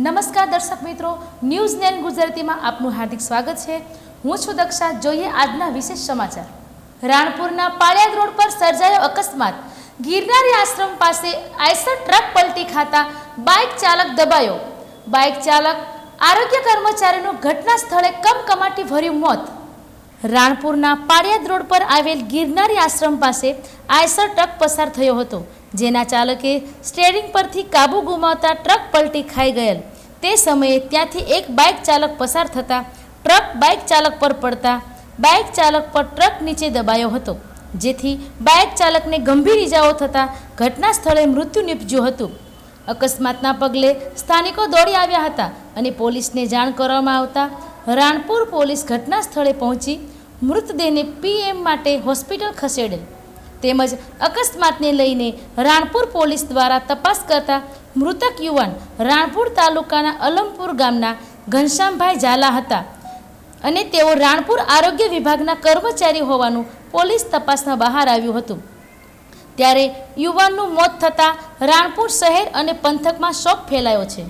નમસ્કાર દર્શક મિત્રો, ન્યૂઝ 9 ગુજરાતીમાં આપનું હાર્દિક સ્વાગત છે। હું છું દક્ષા। જોઈએ આજના વિશેષ સમાચાર। રાણપુરના પાળિયાદ રોડ પર સર્જાયો અકસ્માત। ગિરનારી આશ્રમ પાસે આઈસર ટ્રક પલટી ખાતા બાઇક ચાલક દબાયો। બાઇક ચાલક આરોગ્ય કર્મચારીનું ઘટના સ્થળે કમકમાટી ભર્યું મોત। રાણપુરના પાળિયાદ રોડ પર આવેલ ગિરનારી આશ્રમ પાસે આઈસર ટ્રક પસાર થયો હતો, જેના ચાલકે સ્ટીયરિંગ પરથી કાબુ ગુમાવતા ટ્રક પલટી ખાઈ ગયેલ। તે સમયે ત્યાંથી એક બાઇક ચાલક પસાર થતા ટ્રક બાઇક ચાલક પર પડતા બાઇક ચાલક પર ટ્રક નીચે દબાયો હતો, જેથી બાઇક ચાલકને ગંભીર ઇજાઓ થતા ઘટના સ્થળે મૃત્યુ નીપજ્યું હતું। અકસ્માતના પગલે સ્થાનિકો દોડી આવ્યા હતા અને પોલીસને જાણ કરવામાં આવતા રાણપુર પોલીસ ઘટના સ્થળે પહોંચી મૃતદેહને પીએમ માટે હોસ્પિટલ ખસેડેલ તેમજ અકસ્માતને લઈને રાણપુર પોલીસ દ્વારા તપાસ કરતા મૃતક યુવાન રાણપુર તાલુકાના અલમપુર ગામના ઘનશ્યામભાઈ ઝાલા હતા અને તેઓ રાણપુર આરોગ્ય વિભાગના કર્મચારી હોવાનું પોલીસ તપાસમાં બહાર આવ્યું હતું। ત્યારે યુવાનનું મોત થતાં રાણપુર શહેર અને પંથકમાં શોક ફેલાયો છે।